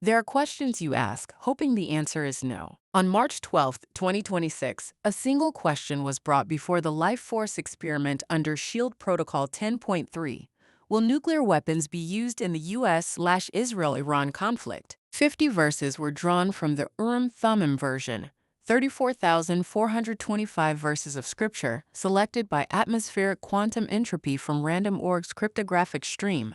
There are questions you ask, hoping the answer is no. On March 12, 2026, a single question was brought before the Life Force experiment under SHIELD Protocol 10.3. Will nuclear weapons be used in the US/Israel-Iran conflict? 50 verses were drawn from the Urim Thummim version, 34,425 verses of scripture selected by atmospheric quantum entropy from random.org's cryptographic stream.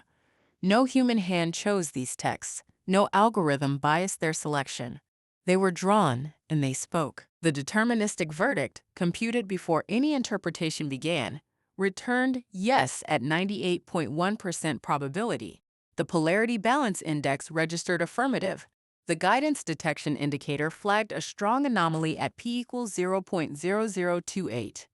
No human hand chose these texts. No algorithm biased their selection. They were drawn and they spoke. The deterministic verdict, computed before any interpretation began, returned yes at 98.1% probability. The polarity balance index registered affirmative. The guidance detection indicator flagged a strong anomaly at p equals 0.0028.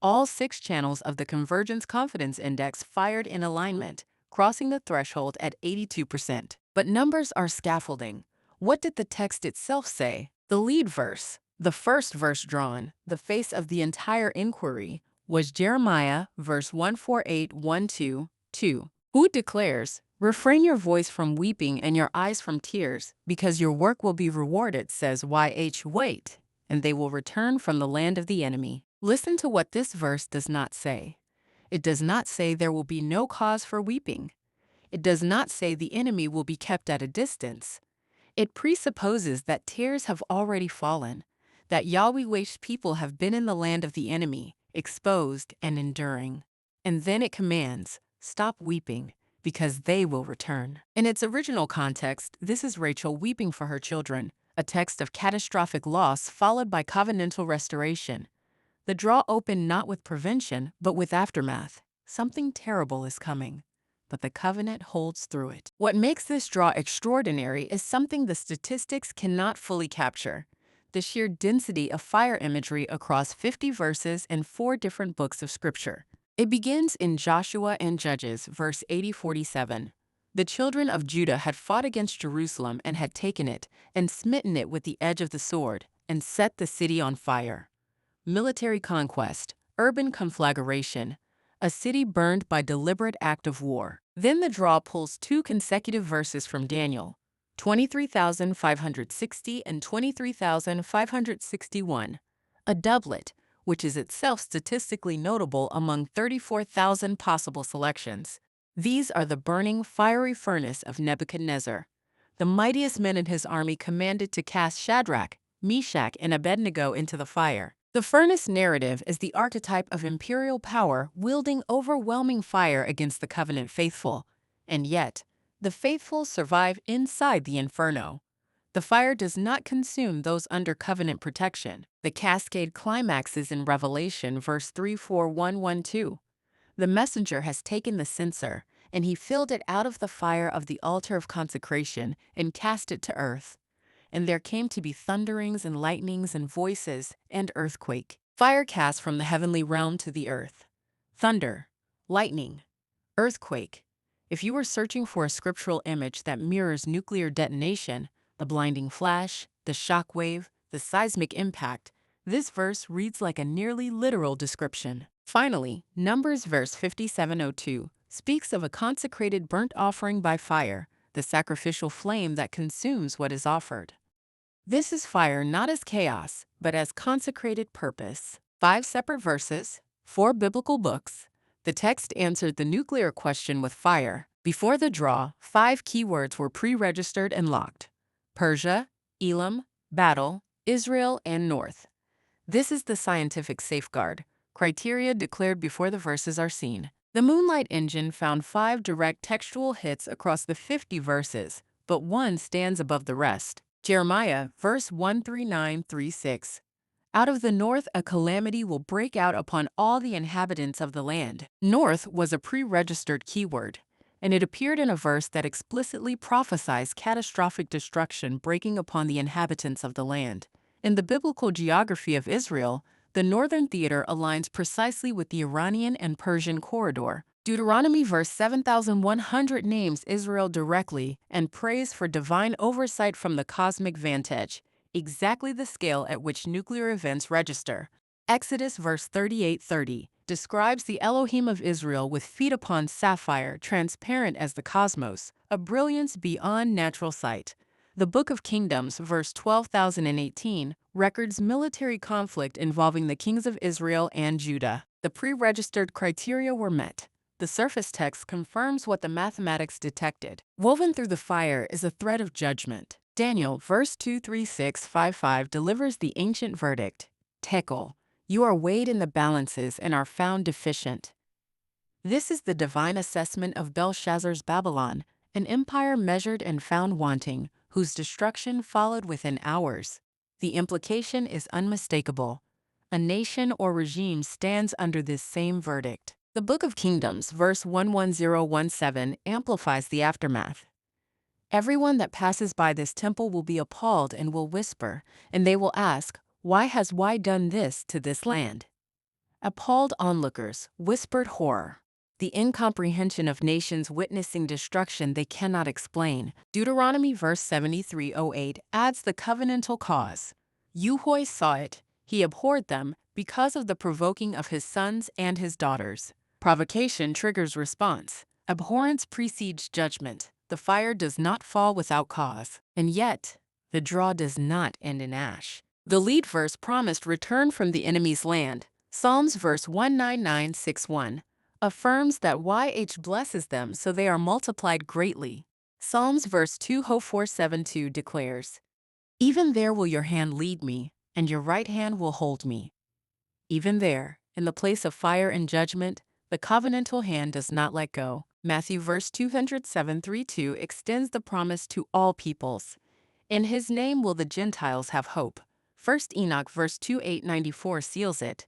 All 6 channels of the convergence confidence index fired in alignment, crossing the threshold at 82%. But numbers are scaffolding. What did the text itself say? The lead verse, the first verse drawn, the face of the entire inquiry, was Jeremiah, verse 148:1-2, who declares, "Refrain your voice from weeping and your eyes from tears, because your work will be rewarded, says wait, and they will return from the land of the enemy." Listen to what this verse does not say. It does not say there will be no cause for weeping. It does not say the enemy will be kept at a distance. It presupposes that tears have already fallen, that Yahweh's people have been in the land of the enemy, exposed and enduring. And then it commands, stop weeping, because they will return. In its original context, this is Rachel weeping for her children, a text of catastrophic loss followed by covenantal restoration. The draw opened not with prevention, but with aftermath. Something terrible is coming, but the covenant holds through it. What makes this draw extraordinary is something the statistics cannot fully capture: the sheer density of fire imagery across 50 verses and 4 different books of scripture. It begins in Joshua and Judges, verse 80-47. The children of Judah had fought against Jerusalem and had taken it, and smitten it with the edge of the sword, and set the city on fire. Military conquest, urban conflagration, a city burned by deliberate act of war. Then the draw pulls 2 consecutive verses from Daniel, 23,560 and 23,561, a doublet, which is itself statistically notable among 34,000 possible selections. These are the burning, fiery furnace of Nebuchadnezzar. The mightiest men in his army commanded to cast Shadrach, Meshach, and Abednego into the fire. The furnace narrative is the archetype of imperial power wielding overwhelming fire against the covenant faithful. And yet, the faithful survive inside the inferno. The fire does not consume those under covenant protection. The cascade climaxes in Revelation, verse 3:4-1-1-2. The messenger has taken the censer, and he filled it out of the fire of the altar of consecration and cast it to earth. And there came to be thunderings and lightnings and voices and earthquake. Fire cast from the heavenly realm to the earth. Thunder, lightning, earthquake. If you were searching for a scriptural image that mirrors nuclear detonation, the blinding flash, the shock wave, the seismic impact, this verse reads like a nearly literal description. Finally, Numbers verse 57:02 speaks of a consecrated burnt offering by fire, the sacrificial flame that consumes what is offered. This is fire not as chaos, but as consecrated purpose. 5 separate verses, 4 biblical books. The text answered the nuclear question with fire. Before the draw, 5 keywords were pre-registered and locked: Persia, Elam, battle, Israel, and north. This is the scientific safeguard, criteria declared before the verses are seen. The Moonlight engine found 5 direct textual hits across the 50 verses, but one stands above the rest. Jeremiah, verse 139-36. Out of the north a calamity will break out upon all the inhabitants of the land. North was a pre-registered keyword, and it appeared in a verse that explicitly prophesies catastrophic destruction breaking upon the inhabitants of the land. In the biblical geography of Israel, the northern theater aligns precisely with the Iranian and Persian corridor. Deuteronomy verse 7100 names Israel directly and prays for divine oversight from the cosmic vantage, exactly the scale at which nuclear events register. Exodus verse 38:30 describes the Elohim of Israel with feet upon sapphire, transparent as the cosmos, a brilliance beyond natural sight. The Book of Kingdoms, verse 12,018, records military conflict involving the kings of Israel and Judah. The pre-registered criteria were met. The surface text confirms what the mathematics detected. Woven through the fire is a thread of judgment. Daniel, verse 23655, delivers the ancient verdict. TEKEL, you are weighed in the balances and are found deficient. This is the divine assessment of Belshazzar's Babylon, an empire measured and found wanting, whose destruction followed within hours. The implication is unmistakable. A nation or regime stands under this same verdict. The Book of Kingdoms, verse 11017, amplifies the aftermath. Everyone that passes by this temple will be appalled and will whisper, and they will ask, why has why done this to this land? Appalled onlookers whispered horror. The incomprehension of nations witnessing destruction they cannot explain. Deuteronomy verse 73:08 adds the covenantal cause. Uhoy saw it, he abhorred them, because of the provoking of his sons and his daughters. Provocation triggers response. Abhorrence precedes judgment. The fire does not fall without cause. And yet, the draw does not end in ash. The lead verse promised return from the enemy's land. Psalms verse 19961 affirms that YH blesses them so they are multiplied greatly. Psalms verse 20472 declares, even there will your hand lead me, and your right hand will hold me. Even there, in the place of fire and judgment, the covenantal hand does not let go. Matthew verse 207:32 extends the promise to all peoples. In his name will the Gentiles have hope. 1 Enoch verse 2894 seals it.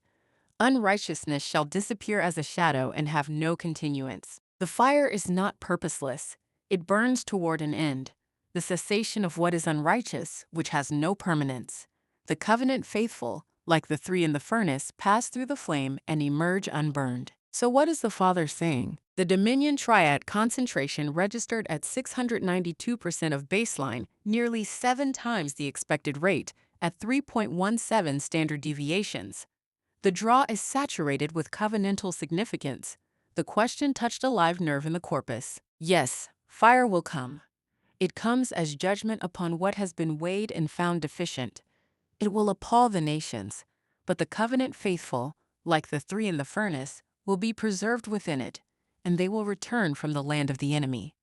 Unrighteousness shall disappear as a shadow and have no continuance. The fire is not purposeless. It burns toward an end, the cessation of what is unrighteous, which has no permanence. The covenant faithful, like the three in the furnace, pass through the flame and emerge unburned. So what is the Father saying? The Dominion Triad concentration registered at 692% of baseline, nearly 7 times the expected rate, at 3.17 standard deviations. The draw is saturated with covenantal significance. The question touched a live nerve in the corpus. Yes, fire will come. It comes as judgment upon what has been weighed and found deficient. It will appall the nations, but the covenant faithful, like the three in the furnace, will be preserved within it, and they will return from the land of the enemy.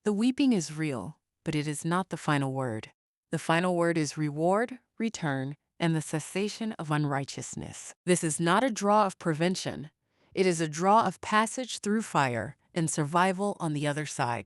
The weeping is real, but it is not the final word. The final word is reward, return, and the cessation of unrighteousness. This is not a draw of prevention. It is a draw of passage through fire and survival on the other side.